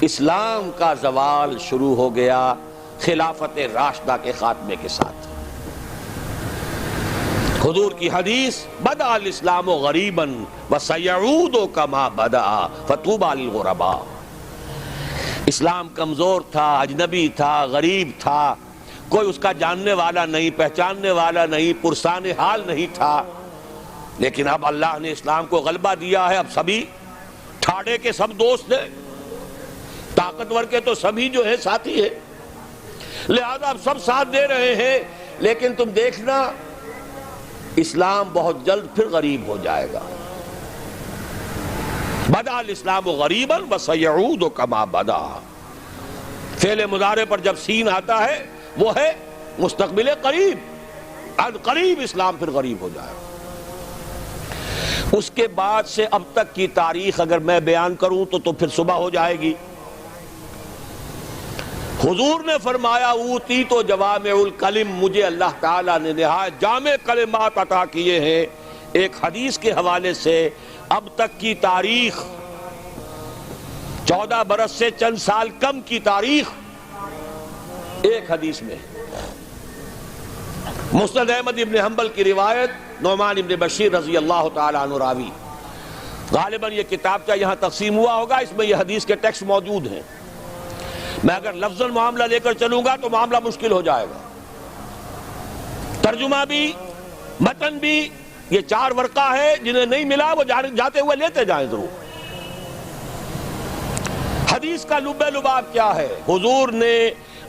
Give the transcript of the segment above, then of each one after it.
اسلام کا زوال شروع ہو گیا خلافت راشدہ کے خاتمے کے ساتھ۔ حضور کی حدیث بدأ الاسلام غریبا وسیعود کما بدأ فطوبی للغرباء۔ اسلام کمزور تھا، اجنبی تھا، غریب تھا، کوئی اس کا جاننے والا نہیں، پہچاننے والا نہیں، پرسان حال نہیں تھا، لیکن اب اللہ نے اسلام کو غلبہ دیا ہے۔ اب سبھی ٹھاڑے کے سب دوست ہیں، طاقتور کے تو سبھی جو ہے ساتھی ہیں، لہذا اب سب ساتھ دے رہے ہیں۔ لیکن تم دیکھنا اسلام بہت جلد پھر غریب ہو جائے گا۔ بدأ الاسلام غریبا وسیعود کما بدأ، فعل مضارع پر جب سین آتا ہے وہ ہے مستقبل قریب، از قریب اسلام پھر غریب ہو جائے گا۔ اس کے بعد سے اب تک کی تاریخ اگر میں بیان کروں تو پھر صبح ہو جائے گی۔ حضور نے فرمایا اوتیت جوامع الکلم، مجھے اللہ تعالیٰ نے نہایت جامع کلمات عطا کیے ہیں۔ ایک حدیث کے حوالے سے اب تک کی تاریخ 14 برس سے چند سال کم کی تاریخ ایک حدیث میں۔ مسند احمد ابن حنبل کی روایت، نعمان ابن بشیر رضی اللہ تعالیٰ عنہ راوی۔ غالباً یہ کتابچہ یہاں تقسیم ہوا ہوگا، اس میں یہ حدیث کے ٹیکسٹ موجود ہیں۔ میں اگر لفظاً معاملہ لے کر چلوں گا تو معاملہ مشکل ہو جائے گا۔ ترجمہ بھی، متن بھی، یہ 4 ورقہ ہے، جنہیں نہیں ملا وہ جاتے ہوئے لیتے جائیں ضرور۔ حدیث کا لب لباب کیا ہے؟ حضور نے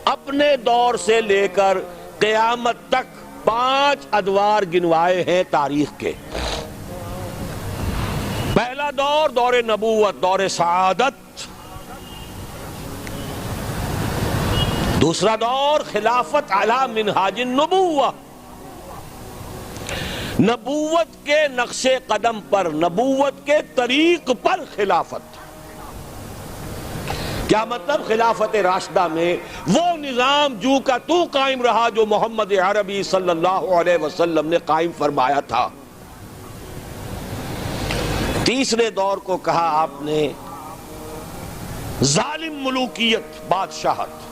اپنے دور سے لے کر قیامت تک 5 ادوار گنوائے ہیں تاریخ کے۔ پہلا دور دور نبوت، دور سعادت۔ دوسرا دور خلافت علی منہاج النبوہ، نبوت کے نقش قدم پر، نبوت کے طریق پر خلافت۔ کیا مطلب؟ خلافت راشدہ میں وہ نظام جو کا تو قائم رہا جو محمد عربی صلی اللہ علیہ وسلم نے قائم فرمایا تھا۔ تیسرے دور کو کہا آپ نے ظالم ملوکیت، بادشاہت۔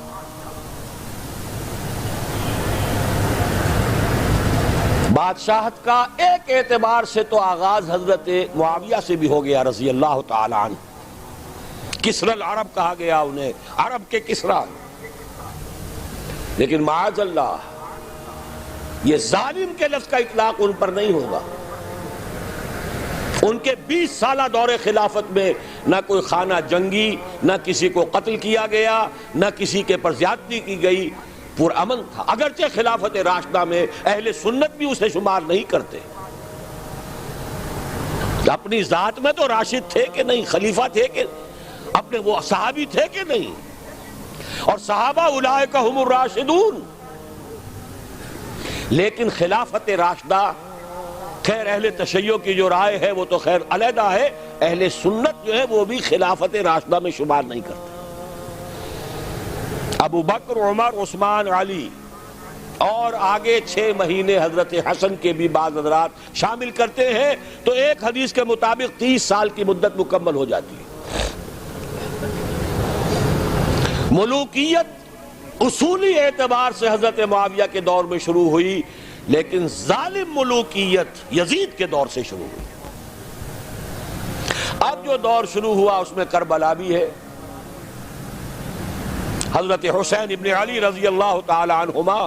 بادشاہت کا ایک اعتبار سے تو آغاز حضرت معاویہ سے بھی ہو گیا رضی اللہ تعالی عنہ۔ کسری العرب کہا گیا انہیں، عرب کے کسریٰ۔ لیکن معاذ اللہ یہ ظالم کے لفظ کا اطلاق ان پر نہیں ہوگا۔ ان کے 20 سالہ دور خلافت میں نہ کوئی خانہ جنگی، نہ کسی کو قتل کیا گیا، نہ کسی کے پر زیادتی کی گئی، پرامن تھا۔ اگرچہ خلافت راشدہ میں اہل سنت بھی اسے شمار نہیں کرتے۔ اپنی ذات میں تو راشد تھے کہ نہیں، خلیفہ تھے کہ اپنے وہ صحابی تھے کہ نہیں، اور صحابہ اولئک ہم الراشدون۔ لیکن خلافت راشدہ، خیر اہل تشیع کی جو رائے ہے وہ تو خیر علیحدہ ہے، اہل سنت جو ہے وہ بھی خلافت راشدہ میں شمار نہیں کرتے۔ ابو بکر، عمر، عثمان، علی اور آگے 6 مہینے حضرت حسن کے بھی بعض حضرات شامل کرتے ہیں، تو ایک حدیث کے مطابق 30 سال کی مدت مکمل ہو جاتی ہے۔ ملوکیت اصولی اعتبار سے حضرت معاویہ کے دور میں شروع ہوئی، لیکن ظالم ملوکیت یزید کے دور سے شروع ہوئی۔ اب جو دور شروع ہوا اس میں کربلا بھی ہے۔ حضرت حسین ابن علی رضی اللہ تعالی عنہما،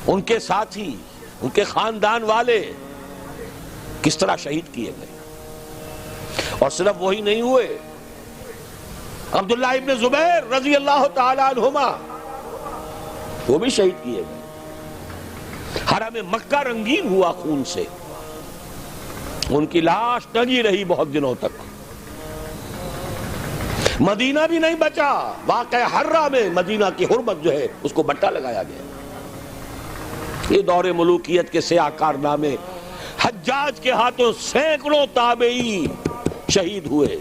ان کے ساتھی، ان کے خاندان والے کس طرح شہید کیے گئے۔ اور صرف وہی نہیں ہوئے، عبداللہ ابن زبیر رضی اللہ تعالی عنہما وہ بھی شہید کیے گئے۔ حرم مکہ رنگین ہوا خون سے، ان کی لاش ٹنگی رہی بہت دنوں تک۔ مدینہ بھی نہیں بچا، واقعہ حرہ میں مدینہ کی حرمت جو ہے اس کو بٹا لگایا گیا۔ یہ دور ملوکیت کے سیاہ کارنامے، حجاج کے ہاتھوں سینکڑوں تابعی شہید ہوئے۔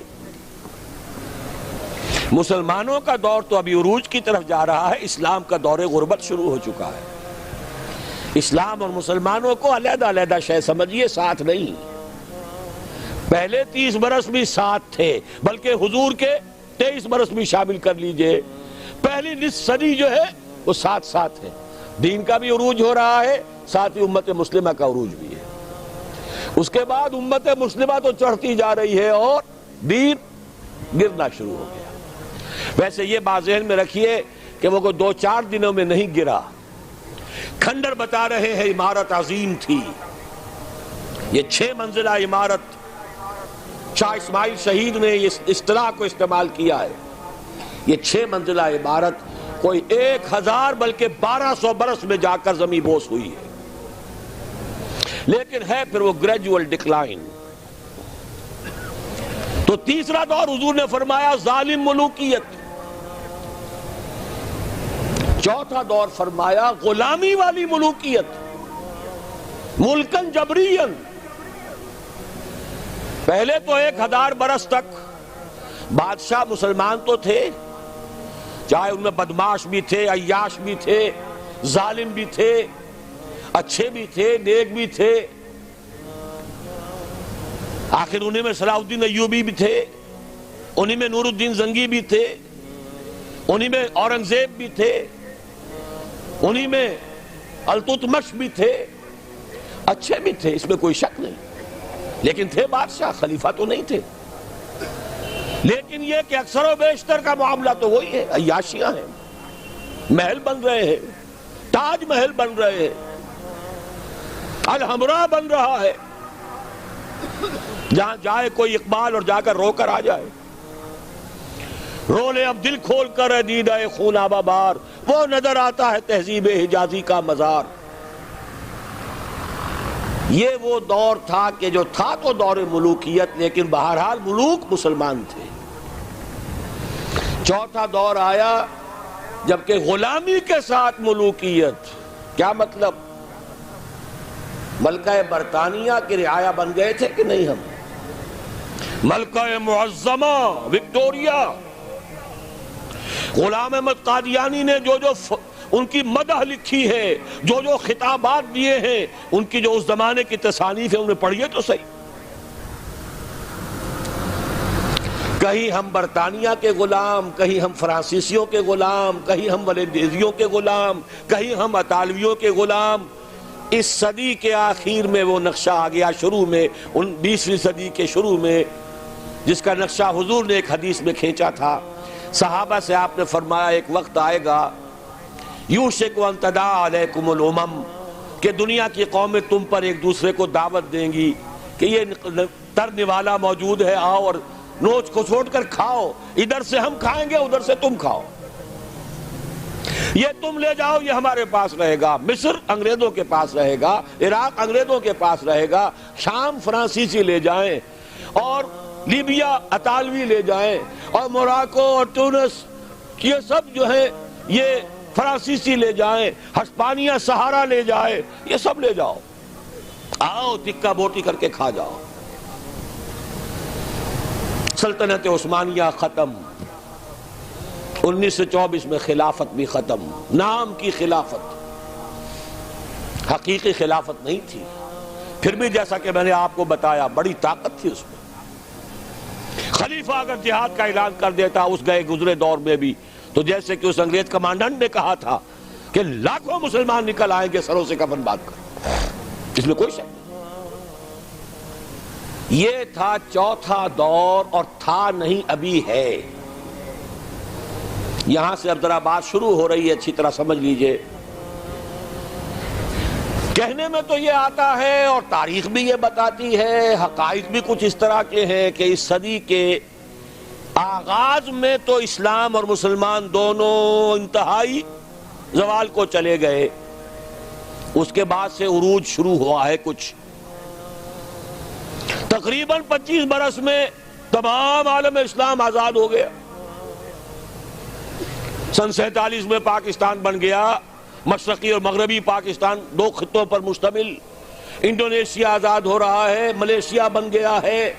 مسلمانوں کا دور تو ابھی عروج کی طرف جا رہا ہے، اسلام کا دور غربت شروع ہو چکا ہے۔ اسلام اور مسلمانوں کو علیحدہ علیحدہ شے سمجھیے، ساتھ نہیں۔ پہلے 30 برس بھی ساتھ تھے، بلکہ حضور کے 23 برس بھی شامل کر لیجئے، پہلی نصف صدی جو ہے وہ ساتھ ساتھ ہے، دین کا بھی عروج ہو رہا ہے، ساتھ ہی امت مسلمہ کا عروج بھی ہے۔ اس کے بعد امت مسلمہ تو چڑھتی جا رہی ہے اور دین گرنا شروع ہو گیا۔ ویسے یہ بات ذہن میں رکھیے کہ وہ کوئی 2-4 دنوں میں نہیں گرا۔ کھنڈر بتا رہے ہیں عمارت عظیم تھی، یہ 6 منزلہ عمارت، شاہ اسماعیل شہید نے اس اصطلاح کو استعمال کیا ہے۔ یہ 6 منزلہ عمارت کوئی 1000 بلکہ 1200 برس میں جا کر زمین بوس ہوئی ہے، لیکن ہے پھر وہ گریجول ڈکلائن۔ تو تیسرا دور حضور نے فرمایا ظالم ملوکیت، چوتھا دور فرمایا غلامی والی ملوکیت، ملکن جبرین۔ پہلے تو 1000 برس تک بادشاہ مسلمان تو تھے، چاہے ان میں بدماش بھی تھے، عیاش بھی تھے، ظالم بھی تھے، اچھے بھی تھے، نیک بھی تھے، آخر انہیں میں صلاح الدین ایوبی بھی تھے، انہیں میں نور الدین زنگی بھی تھے، انہیں میں اورنگزیب بھی تھے، انہیں میں التتمش بھی تھے، اچھے بھی تھے، اس میں کوئی شک نہیں، لیکن تھے بادشاہ، خلیفہ تو نہیں تھے۔ لیکن یہ کہ اکثر و بیشتر کا معاملہ تو وہی ہے، عیاشیاں ہیں، محل بن رہے ہیں، تاج محل بن رہے ہیں، الحمراء بن رہا ہے، جہاں جائے کوئی اقبال اور جا کر رو کر آ جائے، رو لے اب دل کھول کر ہے دیدہ خون آبا بار، وہ نظر آتا ہے تہذیب حجازی کا مزار۔ یہ وہ دور تھا کہ جو تھا تو دور ملوکیت، لیکن بہرحال ملوک مسلمان تھے۔ چوتھا دور آیا جبکہ غلامی کے ساتھ ملوکیت۔ کیا مطلب؟ ملکہ برطانیہ کی رعایا بن گئے تھے کہ نہیں ہم؟ ملکہ معظمہ وکٹوریا، غلام احمد قادیانی نے جو ان کی مدح لکھی ہے، جو خطابات دیے ہیں، ان کی جو اس زمانے کی تصانیف ہے انہیں پڑھیے تو صحیح۔ کہیں ہم برطانیہ کے غلام، کہیں ہم فرانسیسیوں کے غلام، کہیں ہم ولیندیزیوں کے غلام، کہیں ہم اطالویوں کے غلام۔ اس صدی کے آخر میں وہ نقشہ آ گیا، شروع میں 20ویں صدی کے شروع میں، جس کا نقشہ حضور نے ایک حدیث میں کھینچا تھا۔ صحابہ سے آپ نے فرمایا ایک وقت آئے گا یوشک ان تداعی علیکم الامم، کہ دنیا کی قومیں تم پر ایک دوسرے کو دعوت دیں گی کہ یہ تر نوالا موجود ہے، آؤ اور نوچ کو چھوڑ کر کھاؤ، ادھر سے ہم کھائیں گے ادھر سے تم کھاؤ، یہ تم لے جاؤ یہ ہمارے پاس رہے گا۔ مصر انگریزوں کے پاس رہے گا، عراق انگریزوں کے پاس رہے گا، شام فرانسیسی لے جائیں، اور لیبیا اطالوی لے جائیں، اور موراکو اور تونس یہ سب جو ہیں یہ فرانسیسی لے جائیں، ہسپانیہ سہارا لے جائے، یہ سب لے جاؤ، آؤ تکہ بوٹی کر کے کھا جاؤ۔ سلطنت عثمانیہ ختم، 1924 میں خلافت بھی ختم، نام کی خلافت، حقیقی خلافت نہیں تھی، پھر بھی جیسا کہ میں نے آپ کو بتایا بڑی طاقت تھی اس میں۔ خلیفہ اگر جہاد کا اعلان کر دیتا اس گئے گزرے دور میں بھی، تو جیسے کہ اس انگریز کمانڈنٹ نے کہا تھا کہ لاکھوں مسلمان نکل آئیں گے سروں سے کفن باندھ کر، اس میں کوئی شک نہیں۔ یہ تھا چوتھا دور، اور تھا نہیں ابھی ہے۔ یہاں سے اب ذرا بات شروع ہو رہی ہے، اچھی طرح سمجھ لیجئے۔ کہنے میں تو یہ آتا ہے اور تاریخ بھی یہ بتاتی ہے، حقائق بھی کچھ اس طرح کے ہیں کہ اس صدی کے آغاز میں تو اسلام اور مسلمان دونوں انتہائی زوال کو چلے گئے، اس کے بعد سے عروج شروع ہوا ہے کچھ۔ تقریباً 25 برس میں تمام عالم اسلام آزاد ہو گیا۔ سن 47 میں پاکستان بن گیا، مشرقی اور مغربی پاکستان 2 خطوں پر مشتمل۔ انڈونیشیا آزاد ہو رہا ہے، ملیشیا بن گیا ہے،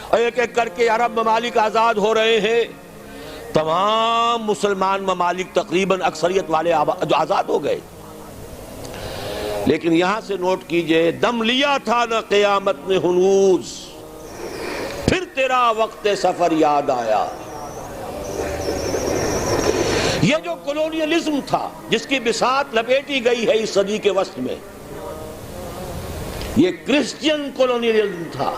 اور ایک ایک کر کے عرب ممالک آزاد ہو رہے ہیں۔ تمام مسلمان ممالک تقریباً اکثریت والے جو آزاد ہو گئے، لیکن یہاں سے نوٹ کیجئے، دم لیا تھا نہ قیامت نے ہنوز، پھر تیرا وقت سفر یاد آیا۔ یہ جو کولونیلزم تھا جس کی بساط لپیٹی گئی ہے اس صدی کے وسط میں، یہ کرسچین کولونیلزم تھا۔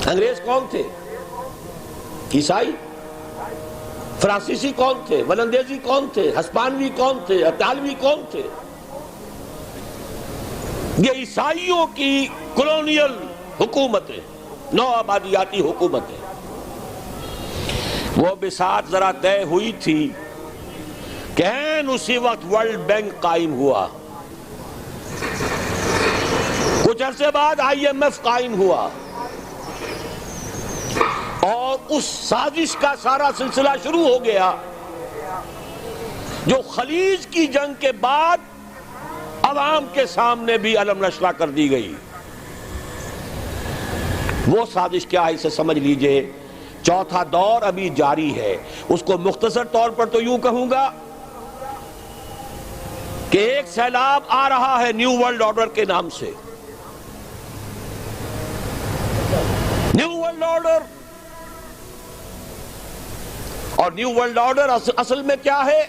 انگریز کون تھے؟ عیسائی۔ فرانسیسی کون تھے؟ ولندیزی کون تھے؟ ہسپانوی کون تھے؟ اطالوی کون تھے؟ یہ عیسائیوں کی کولونیل حکومتیں، نو آبادیاتی حکومتیں، وہ بساط ذرا طے ہوئی تھی کہ اسی وقت ورلڈ بینک قائم ہوا، کچھ عرصے بعد IMF قائم ہوا، اور اس سازش کا سارا سلسلہ شروع ہو گیا جو خلیج کی جنگ کے بعد عوام کے سامنے بھی علم نشرہ کر دی گئی۔ وہ سازش کیا ہے اسے سمجھ لیجئے۔ چوتھا دور ابھی جاری ہے، اس کو مختصر طور پر تو یوں کہوں گا کہ ایک سیلاب آ رہا ہے نیو ورلڈ آرڈر کے نام سے۔ نیو ورلڈ آرڈر، اور نیو ورلڈ آرڈر اصل میں کیا ہے؟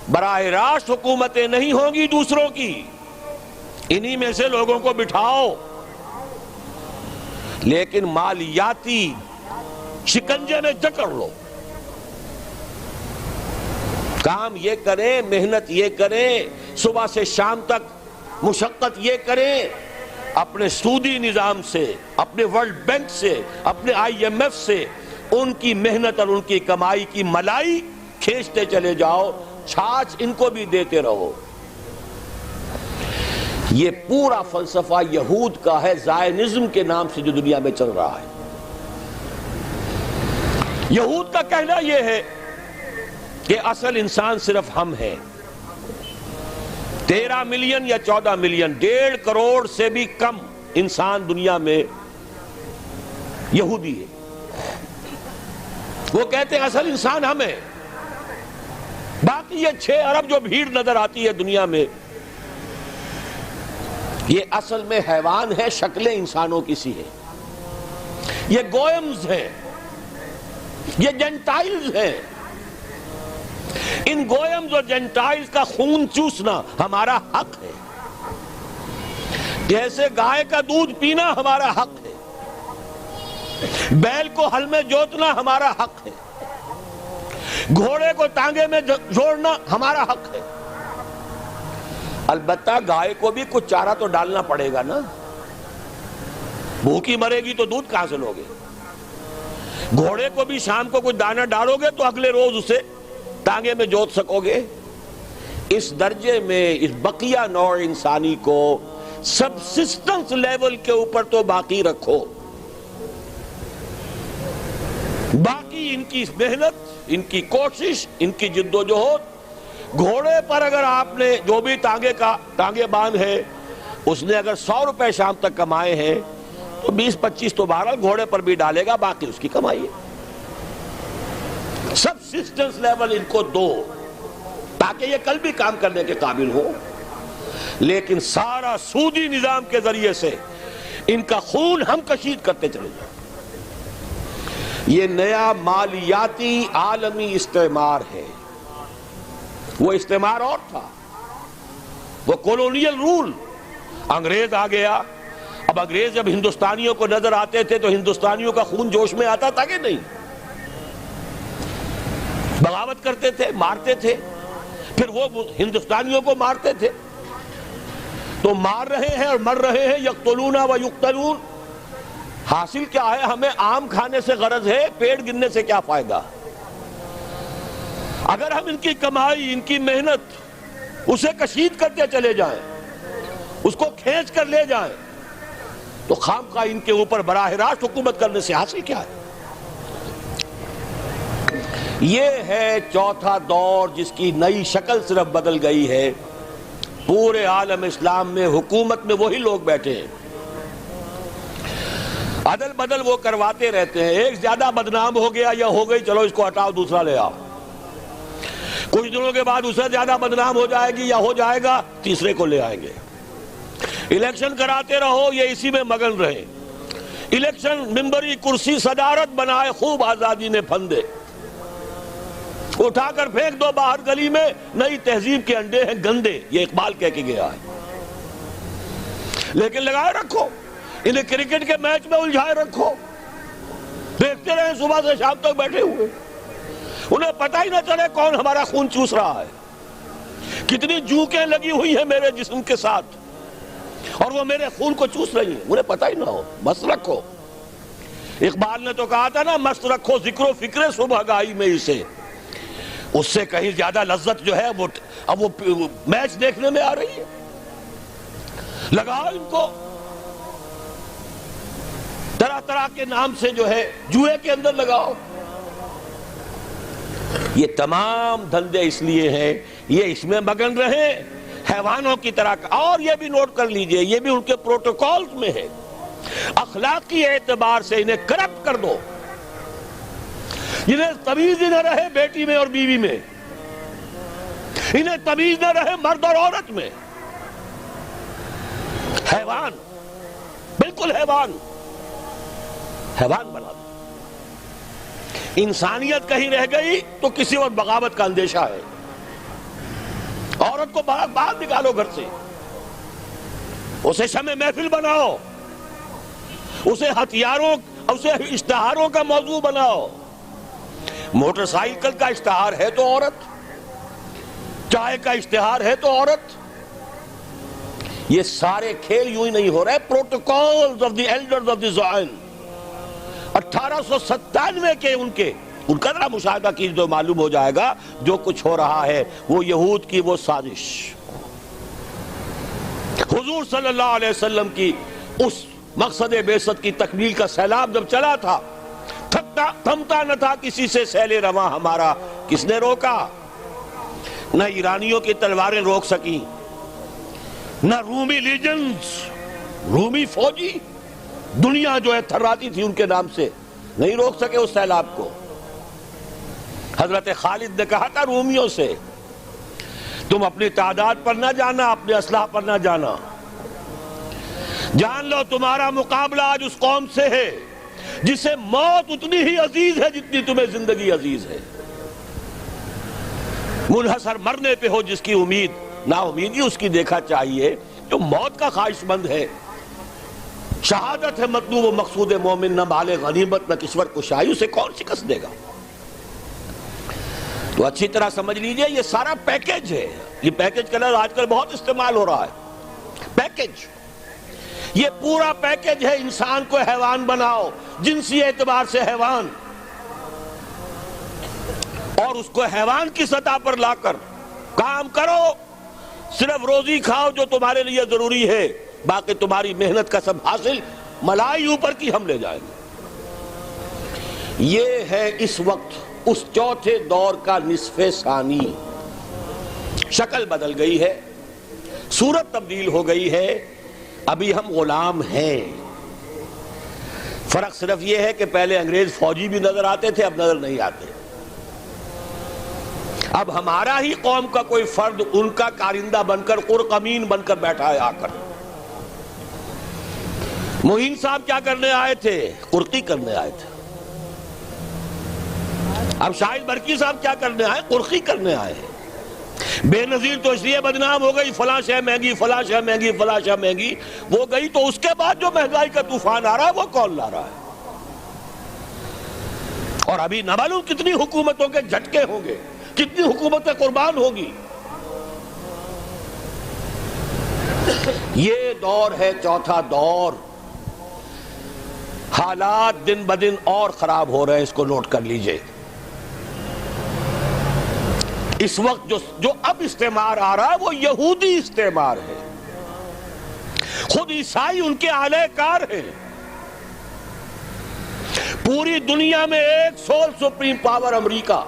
براہ راست حکومتیں نہیں ہوں گی دوسروں کی، انہی میں سے لوگوں کو بٹھاؤ، لیکن مالیاتی شکنجے میں جکڑ لو، کام یہ کریں، محنت یہ کریں، صبح سے شام تک مشقت یہ کریں، اپنے سودی نظام سے، اپنے ورلڈ بینک سے، اپنے IMF سے ان کی محنت اور ان کی کمائی کی ملائی کھینچتے چلے جاؤ، چھاچ ان کو بھی دیتے رہو۔ یہ پورا فلسفہ یہود کا ہے، زائنزم کے نام سے جو دنیا میں چل رہا ہے۔ یہود کا کہنا یہ ہے کہ اصل انسان صرف ہم ہیں۔ 13 ملین یا 14 ملین، 1.5 کروڑ سے بھی کم انسان دنیا میں یہودی ہے۔ وہ کہتے ہیں اصل انسان ہم ہیں، باقی یہ 6 ارب جو بھیڑ نظر آتی ہے دنیا میں، یہ اصل میں حیوان ہے، شکلیں انسانوں کی سی ہیں، یہ گوئمز ہیں، یہ جنٹائلز ہیں۔ ان گوئمز اور جنٹائلز کا خون چوسنا ہمارا حق ہے، جیسے گائے کا دودھ پینا ہمارا حق ہے، بیل کو ہل میں جوتنا ہمارا حق ہے، گھوڑے کو ٹانگے میں جوڑنا ہمارا حق ہے۔ البتہ گائے کو بھی کچھ چارہ تو ڈالنا پڑے گا نا، بھوکی مرے گی تو دودھ کہاں سے لوگے؟ گھوڑے کو بھی شام کو کچھ دانہ ڈالو گے تو اگلے روز اسے ٹانگے میں جوت سکو گے۔ اس درجے میں اس بقیہ نوع انسانی کو سبسسٹنس لیول کے اوپر تو باقی رکھو، باقی ان کی محنت، ان کی کوشش، ان کی جد و جہد، گھوڑے پر اگر آپ نے جو بھی ٹانگے باندھ ہے، اس نے اگر 100 روپے شام تک کمائے ہیں تو 20-25 تو بہرحال گھوڑے پر بھی ڈالے گا، باقی اس کی کمائی ہے۔ سبسسٹنس لیول ان کو دو تاکہ یہ کل بھی کام کرنے کے قابل ہو، لیکن سارا سودی نظام کے ذریعے سے ان کا خون ہم کشید کرتے چلے جائیں۔ یہ نیا مالیاتی عالمی استعمار ہے، وہ استعمار اور تھا، وہ کولونیل رول۔ انگریز آ گیا، اب انگریز جب ہندوستانیوں کو نظر آتے تھے تو ہندوستانیوں کا خون جوش میں آتا تھا کہ نہیں؟ بغاوت کرتے تھے، مارتے تھے، پھر وہ ہندوستانیوں کو مارتے تھے۔ تو مار رہے ہیں اور مر رہے ہیں، یقتلون و یقتلون، حاصل کیا ہے؟ ہمیں آم کھانے سے غرض ہے، پیڑ گننے سے کیا فائدہ؟ اگر ہم ان کی کمائی، ان کی محنت اسے کشید کرتے چلے جائیں، اس کو کھینچ کر لے جائیں، تو خامخواہ ان کے اوپر براہ راست حکومت کرنے سے حاصل کیا ہے؟ یہ ہے چوتھا دور جس کی نئی شکل صرف بدل گئی ہے۔ پورے عالم اسلام میں حکومت میں وہی لوگ بیٹھے ہیں، عدل بدل وہ کرواتے رہتے ہیں۔ ایک زیادہ بدنام ہو گیا یا ہو گئی، چلو اس کو ہٹاؤ، دوسرا لے آؤ۔ کچھ دنوں کے بعد اسے زیادہ بدنام ہو جائے گی یا ہو جائے گا، تیسرے کو لے آئیں گے۔ الیکشن کراتے رہو، یہ اسی میں مگن رہے۔ الیکشن، ممبری، کرسی، صدارت بنائے، خوب آزادی نے پھندے۔ اٹھا کر پھینک دو باہر گلی میں، نئی تہذیب کے انڈے ہیں گندے، یہ اقبال کہہ کے گیا ہے۔ لیکن لگائے رکھو، انہیں کرکٹ کے میچ میں الجھائے رکھو، دیکھتے رہے صبح سے شام تک بیٹھے ہوئے، انہیں پتہ ہی نہ چلے کون ہمارا خون چوس رہا ہے، کتنی جوکیں لگی ہوئی ہیں میرے جسم کے ساتھ اور وہ میرے خون کو چوس رہی ہیں، انہیں پتہ ہی نہ ہو۔ مست رکھو، اقبال نے تو کہا تھا نا، مست رکھو ذکر و فکر صبح گائی میں اسے، اس سے کہیں زیادہ لذت جو ہے اب وہ میچ دیکھنے میں آ رہی ہے۔ لگاؤ ان کو، طرح طرح کے نام سے جو ہے جوئے کے اندر لگاؤ۔ یہ تمام دھندے اس لیے ہیں، یہ اس میں مگن رہے حیوانوں کی طرح۔ اور یہ بھی نوٹ کر لیجئے، یہ بھی ان کے پروٹوکولز میں ہے، اخلاقی اعتبار سے انہیں کرپٹ کر دو، انہیں تمیز ہی نہ رہے بیٹی میں اور بیوی میں، انہیں تمیز نہ رہے مرد اور عورت میں، حیوان، بالکل حیوان بنا دو۔ انسانیت کہیں رہ گئی تو کسی اور بغاوت کا اندیشہ ہے۔ عورت کو باہر نکالو گھر سے، اسے شمع محفل بناؤ، اسے ہتھیاروں، اسے اشتہاروں کا موضوع بناؤ۔ موٹر سائیکل کا اشتہار ہے تو عورت، چائے کا اشتہار ہے تو عورت۔ یہ سارے کھیل یوں ہی نہیں ہو رہے، protocols of the elders of the Zion 1897 کے ان کا ذرا مشاہدہ کیجئے تو معلوم ہو جائے گا جو کچھ ہو رہا ہے وہ یہود کی وہ سازش۔ حضور صلی اللہ علیہ وسلم کی اس مقصد بعثت کی تکمیل کا سیلاب جب چلا تھا، تھمتا نہ تھا کسی سے سیل رواں ہمارا، کس نے روکا؟ نہ ایرانیوں کی تلواریں روک سکیں، نہ رومی لیجنز، رومی فوجی دنیا جو ہے تھراتی تھی ان کے نام سے، نہیں روک سکے اس سیلاب کو۔ حضرت خالد نے کہا تھا رومیوں سے، تم اپنی تعداد پر نہ جانا، اپنے اسلحہ پر نہ جانا، جان لو تمہارا مقابلہ آج اس قوم سے ہے جسے موت اتنی ہی عزیز ہے جتنی تمہیں زندگی عزیز ہے۔ منحصر مرنے پہ ہو جس کی امید، نا امیدی اس کی دیکھا چاہیے، جو موت کا خواہش مند ہے۔ شہادت ہے مطلوب و مقصود مومن، نہ مال غنیمت نہ کشور کشائی، اسے کون شکست دے گا؟ تو اچھی طرح سمجھ لیجئے یہ سارا پیکج ہے۔ یہ پیکج کا لفظ آج کل بہت استعمال ہو رہا ہے، پیکج۔ یہ پورا پیکج ہے، انسان کو حیوان بناؤ، جنسی اعتبار سے حیوان، اور اس کو حیوان کی سطح پر لا کر کام کرو، صرف روزی کھاؤ جو تمہارے لیے ضروری ہے، باقی تمہاری محنت کا سب حاصل ملائی اوپر کی ہم لے جائیں گے۔ یہ ہے اس وقت اس چوتھے دور کا نصف ثانی۔ شکل بدل گئی ہے، صورت تبدیل ہو گئی ہے، ابھی ہم غلام ہیں۔ فرق صرف یہ ہے کہ پہلے انگریز فوجی بھی نظر آتے تھے، اب نظر نہیں آتے۔ اب ہمارا ہی قوم کا کوئی فرد ان کا کارندہ بن کر، قرقمین بن کر بیٹھا ہے آ کر۔ معین صاحب کیا کرنے آئے تھے؟ قرقی کرنے آئے تھے۔ اب شاہد برکی صاحب کیا کرنے آئے؟ قرقی کرنے آئے ہیں۔ بے نظیر تو اس لیے بدنام ہو گئی، فلاں شے مہنگی، فلاں شے مہنگی، فلاں شے مہنگی، وہ گئی تو اس کے بعد جو مہنگائی کا طوفان آ رہا ہے وہ کون لا رہا ہے؟ اور ابھی نہ معلوم کتنی حکومتوں کے جھٹکے ہوں گے، کتنی حکومتیں قربان ہوگی۔ یہ دور ہے چوتھا دور۔ حالات دن بدن اور خراب ہو رہے ہیں، اس کو نوٹ کر لیجئے۔ اس وقت جو اب استعمار آ رہا ہے وہ یہودی استعمار ہے، خود عیسائی ان کے اعلی کار ہیں۔ پوری دنیا میں ایک سول سپریم پاور امریکہ،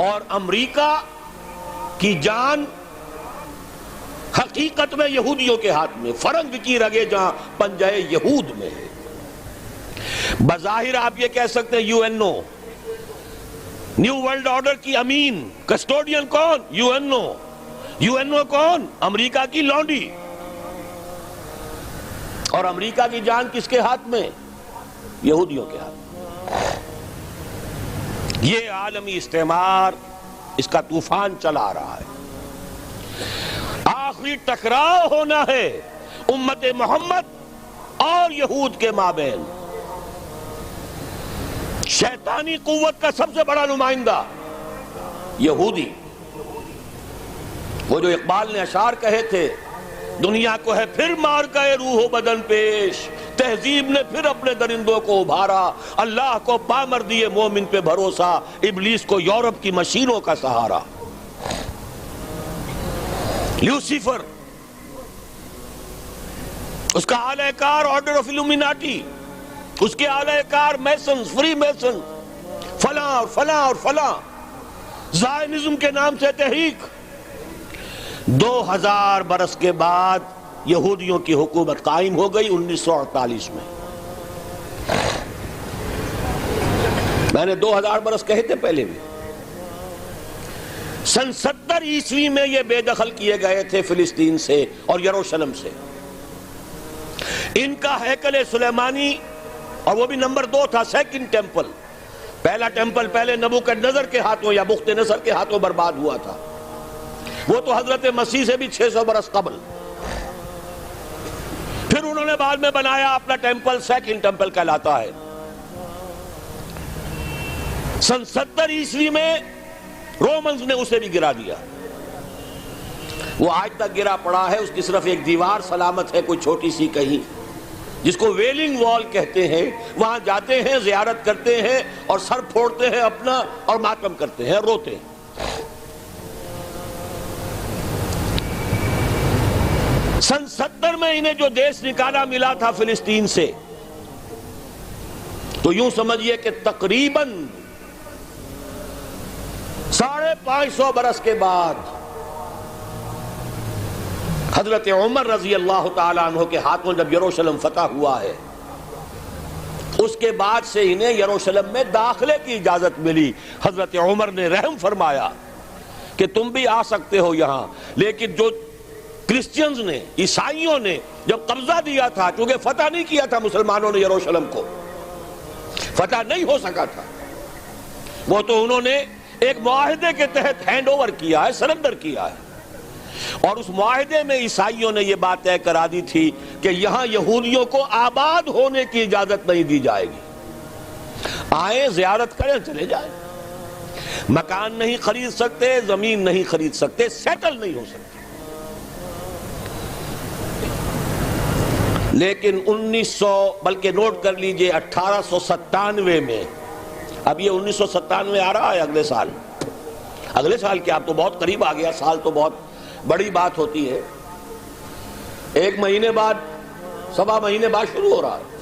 اور امریکہ کی جان حقیقت میں یہودیوں کے ہاتھ میں، فرنگ کی رگیں جہاں پنجہ یہود میں ہے۔ بظاہر آپ یہ کہہ سکتے ہیں U N O, new world order کی امین، کسٹوڈین کون؟ U N O. U N O کون؟ امریکہ کی لونڈی۔ اور امریکہ کی جان کس کے ہاتھ میں؟ یہودیوں کے ہاتھ میں۔ یہ عالمی استعمار، اس کا طوفان چلا رہا ہے. آخری ٹکراؤ ہونا ہے امت محمد اور یہود کے مابین. شیطانی قوت کا سب سے بڑا نمائندہ یہودی، وہ جو اقبال نے اشعار کہے تھے، دنیا کو ہے پھر مار گئے روح و بدن پیش، تہذیب نے پھر اپنے درندوں کو ابھارا، اللہ کو پامر دیے مومن پہ بھروسہ، ابلیس کو یورپ کی مشینوں کا سہارا. لیوسیفر، اس کا اعلی کار آرڈر آف الومیناٹی، اس کے اعلی کار میسنز، فری میسن، فلاں اور فلاں اور فلاں، زائنزم کے نام سے تحریک. 2000 برس کے بعد یہودیوں کی حکومت قائم ہو گئی 1948 میں. میں نے 2000 برس کہے تھے پہلے بھی. سن 70 عیسوی میں یہ بے دخل کیے گئے تھے فلسطین سے اور یروشلم سے. ان کا ہیکل سلیمانی، اور وہ بھی نمبر 2 تھا، سیکنڈ ٹیمپل. پہلا ٹیمپل پہلے نبوکدنضر کے ہاتھوں یا بخت نصر کے ہاتھوں برباد ہوا تھا، وہ تو حضرت مسیح سے بھی 600 برس قبل. پھر انہوں نے بعد میں بنایا اپنا ٹیمپل، سیکنڈ ٹیمپل کہلاتا ہے. سن 70 عیسوی میں رومنز نے اسے بھی گرا دیا. وہ آج تک گرا پڑا ہے، اس کی صرف ایک دیوار سلامت ہے، کوئی چھوٹی سی کہیں، جس کو ویلنگ وال کہتے ہیں. وہاں جاتے ہیں، زیارت کرتے ہیں اور سر پھوڑتے ہیں اپنا اور ماتم کرتے ہیں، روتے ہیں. سن 70 میں انہیں جو دیش نکالا ملا تھا فلسطین سے، تو یوں سمجھئے کہ تقریباً 550 برس کے بعد حضرت عمر رضی اللہ تعالیٰ عنہ کے ہاتھوں جب یروشلم فتح ہوا ہے، اس کے بعد سے انہیں یروشلم میں داخلے کی اجازت ملی. حضرت عمر نے رحم فرمایا کہ تم بھی آ سکتے ہو یہاں، لیکن جو کرسچنز نے، عیسائیوں نے جب قبضہ دیا تھا، کیونکہ فتح نہیں کیا تھا مسلمانوں نے یروشلم کو، فتح نہیں ہو سکا تھا، وہ تو انہوں نے ایک معاہدے کے تحت ہینڈ اوور کیا ہے، سرنڈر کیا ہے. اور اس معاہدے میں عیسائیوں نے یہ بات طے کرا دی تھی کہ یہاں یہودیوں کو آباد ہونے کی اجازت نہیں دی جائے گی. آئیں، زیارت کریں، چلے جائیں. مکان نہیں خرید سکتے، زمین نہیں خرید سکتے، سیٹل نہیں ہو سکتے. لیکن 1900، بلکہ نوٹ کر لیجئے 1897 میں، اب یہ 1997 آ رہا ہے اگلے سال کیا، اب تو بہت قریب آ گیا، سال تو بہت بڑی بات ہوتی ہے. 1 مہینے بعد، 1.25 مہینے بعد شروع ہو رہا ہے.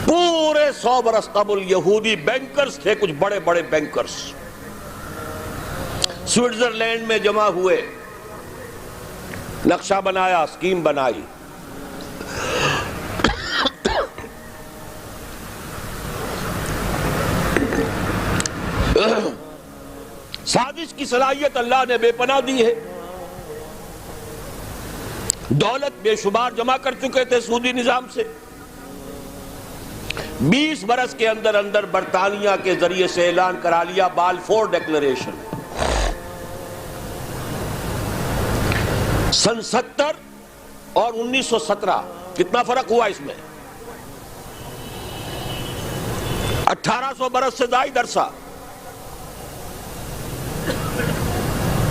پورے 100 برس قبل یہودی بینکرز تھے، کچھ بڑے بڑے بینکرز سوئٹزرلینڈ میں جمع ہوئے، نقشہ بنایا، اسکیم بنائی. سازش کی صلاحیت اللہ نے بے پناہ دی ہے. دولت بے شمار جمع کر چکے تھے سودی نظام سے. 20 برس کے اندر اندر برطانیہ کے ذریعے سے اعلان کرا لیا بالفور ڈیکلریشن. سن 70 اور 1917 کتنا فرق ہوا اس میں؟ 1800 برس سے زائد عرصہ.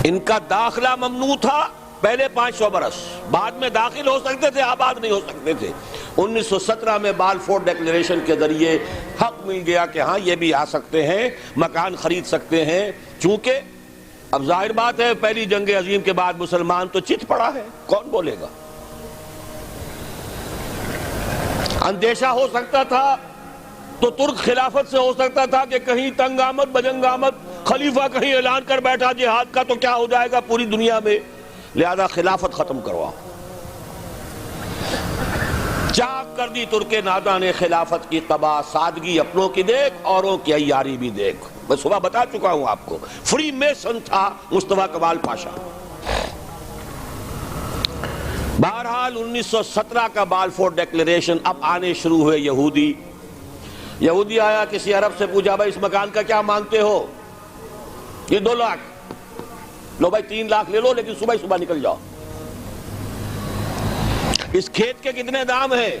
ان کا داخلہ ممنوع تھا پہلے 500 برس، بعد میں داخل ہو سکتے تھے، آباد نہیں ہو سکتے تھے. 1917 میں بالفور ڈیکلریشن کے ذریعے حق مل گیا کہ ہاں یہ بھی آ سکتے ہیں، مکان خرید سکتے ہیں. چونکہ اب ظاہر بات ہے پہلی جنگ عظیم کے بعد مسلمان تو چت پڑا ہے، کون بولے گا. اندیشہ ہو سکتا تھا تو ترک خلافت سے ہو سکتا تھا کہ کہیں تنگ آمد بجنگ آمد، خلیفہ کہیں اعلان کر بیٹھا جہاد کا تو کیا ہو جائے گا پوری دنیا میں، لہذا خلافت ختم کرواؤ. چاک کر دی ترک ناداں نے خلافت کی قبا، سادگی اپنوں کی دیکھ، اوروں کی عیاری بھی دیکھ. میں صبح بتا چکا ہوں آپ کو، فری میسن تھا مصطفیٰ کمال پاشا. بہرحال 1917 کا بالفور ڈیکلریشن، اب آنے شروع ہوئے یہودی. یہودی آیا کسی عرب سے پوچھا بھائی اس مکان کا کیا مانگتے ہو؟ یہ 2 لاکھ. لو بھائی 3 لاکھ لے لو لیکن صبح ہی صبح نکل جاؤ. اس کھیت کے کتنے دام ہیں؟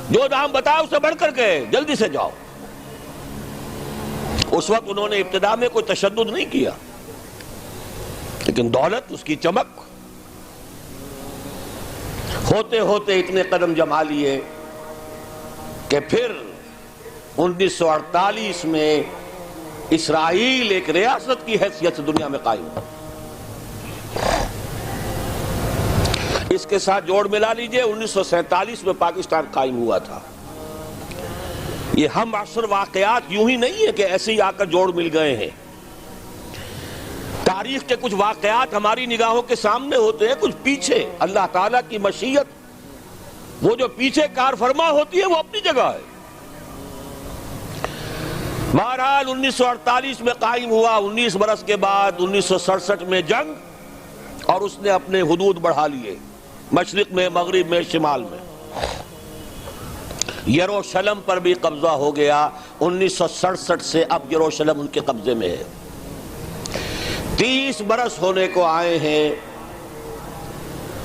جو دام بتاؤ اسے بڑھ کر کے جلدی سے جاؤ. اس وقت انہوں نے ابتدا میں کوئی تشدد نہیں کیا، لیکن دولت، اس کی چمک، ہوتے ہوتے اتنے قدم جما لیے کہ پھر 1948 میں اسرائیل ایک ریاست کی حیثیت سے دنیا میں قائم ہوا. اس کے ساتھ جوڑ ملا لیجئے 1947 میں پاکستان قائم ہوا تھا. یہ ہم عصر واقعات یوں ہی نہیں ہے کہ ایسے ہی آ کر جوڑ مل گئے ہیں. تاریخ کے کچھ واقعات ہماری نگاہوں کے سامنے ہوتے ہیں، کچھ پیچھے. اللہ تعالیٰ کی مشیت وہ جو پیچھے کار فرما ہوتی ہے وہ اپنی جگہ ہے. بہرحال 1948 میں قائم ہوا. 19 برس کے بعد 1967 میں جنگ، اور اس نے اپنے حدود بڑھا لیے، مشرق میں، مغرب میں، شمال میں. یروشلم پر بھی قبضہ ہو گیا. 1967 سے اب یروشلم ان کے قبضے میں ہے. 30 برس ہونے کو آئے ہیں،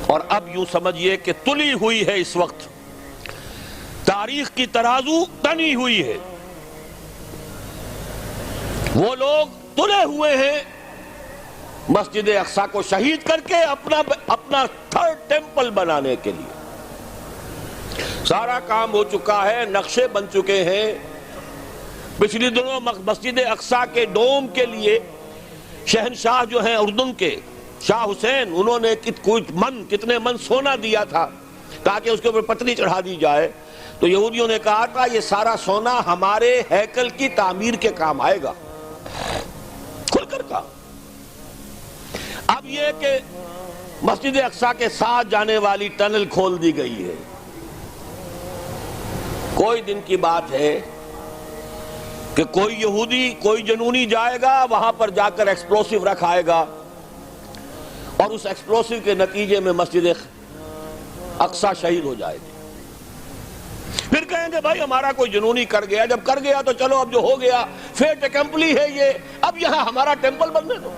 اور اب یوں سمجھیے کہ تلی ہوئی ہے. اس وقت تاریخ کی ترازو تنی ہوئی ہے. وہ لوگ تلے ہوئے ہیں مسجد اقصیٰ کو شہید کر کے اپنا 3rd ٹیمپل بنانے کے لیے. سارا کام ہو چکا ہے، نقشے بن چکے ہیں. پچھلی دنوں مسجد اقصیٰ کے ڈوم کے لیے شہنشاہ جو ہیں اردن کے، شاہ حسین، انہوں نے کتنے من سونا دیا تھا تاکہ اس کے اوپر پتری چڑھا دی جائے. تو یہودیوں نے کہا تھا یہ سارا سونا ہمارے ہیکل کی تعمیر کے کام آئے گا. کھل کر کہا. اب یہ کہ مسجد اقصیٰ کے ساتھ جانے والی ٹنل کھول دی گئی ہے. کوئی دن کی بات ہے کہ کوئی یہودی، کوئی جنونی جائے گا وہاں پر جا کر ایکسپلوسیو رکھ آئے گا، اور اس ایکسپلوسیو کے نتیجے میں مسجد اقصیٰ شہید ہو جائے گی. پھر کہیں گے بھائی ہمارا کوئی جنونی کر گیا. جب کر گیا تو چلو اب جو ہو گیا فیٹ اکمپلی ہے یہ، اب یہاں ہمارا ٹیمپل بننے دو.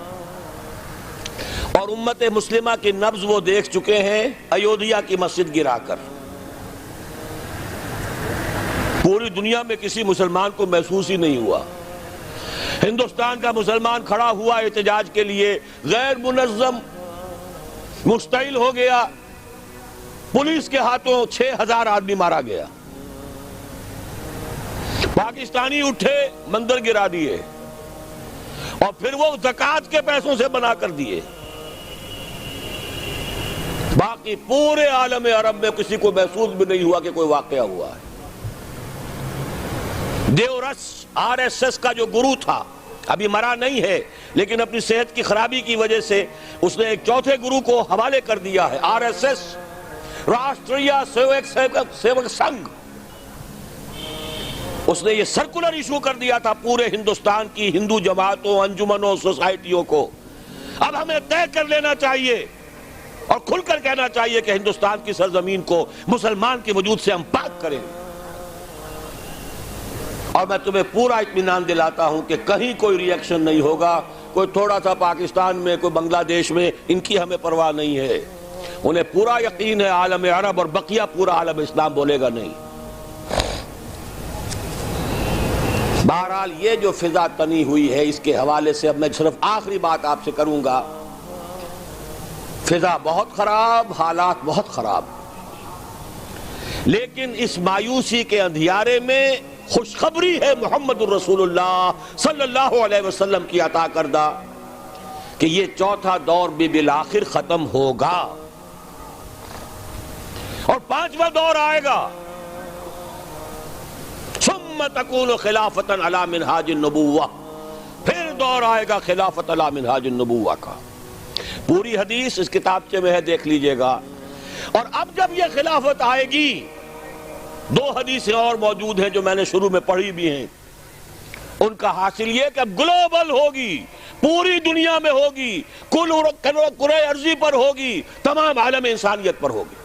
اور امت مسلمہ کی نبض وہ دیکھ چکے ہیں ایودھیا کی مسجد گرا کر. پوری دنیا میں کسی مسلمان کو محسوس ہی نہیں ہوا. ہندوستان کا مسلمان کھڑا ہوا احتجاج کے لیے، غیر منظم مشتعل ہو گیا. پولیس کے ہاتھوں 6000 آدمی مارا گیا. پاکستانی اٹھے، مندر گرا دیے، اور پھر وہ زکوٰۃ کے پیسوں سے بنا کر دیے. باقی پورے عالم عرب میں کسی کو محسوس بھی نہیں ہوا کہ کوئی واقعہ ہوا ہے. دیورس RSS کا جو گرو تھا، ابھی مرا نہیں ہے لیکن اپنی صحت کی خرابی کی وجہ سے اس نے ایک چوتھے گرو کو حوالے کر دیا ہے. RSS، راشٹریہ سیوک سنگھ. اس نے یہ سرکولر ایشو کر دیا تھا پورے ہندوستان کی ہندو جماعتوں، انجمنوں، سوسائٹیوں کو. اب ہمیں طے کر لینا چاہیے اور کھل کر کہنا چاہیے کہ ہندوستان کی سرزمین کو مسلمان کے وجود سے ہم پاک کریں. اور میں تمہیں پورا اطمینان دلاتا ہوں کہ کہیں کوئی ری ایکشن نہیں ہوگا. کوئی تھوڑا سا پاکستان میں، کوئی بنگلہ دیش میں، ان کی ہمیں پرواہ نہیں ہے. انہیں پورا یقین ہے عالم عرب اور بقیہ پورا عالم اسلام بولے گا نہیں. بہرحال یہ جو فضا تنی ہوئی ہے اس کے حوالے سے اب میں صرف آخری بات آپ سے کروں گا. فضا بہت خراب، حالات بہت خراب، لیکن اس مایوسی کے اندھیارے میں خوشخبری ہے محمد الرسول اللہ صلی اللہ علیہ وسلم کی عطا کردہ کہ یہ چوتھا دور بھی بالآخر ختم ہوگا اور 5واں دور آئے گا. ثم تکون خلافتا علی منہاج النبوہ، پھر دور آئے گا خلافت علی منہاج النبوہ کا. پوری حدیث اس کتابچے میں ہے، دیکھ لیجئے گا. اور اب جب یہ خلافت آئے گی، 2 حدیثیں اور موجود ہیں جو میں نے شروع میں پڑھی بھی ہیں. ان کا حاصل یہ کہ اب گلوبل ہوگی، پوری دنیا میں ہوگی، کل کرۂ ارضی پر ہوگی، تمام عالم انسانیت پر ہوگی.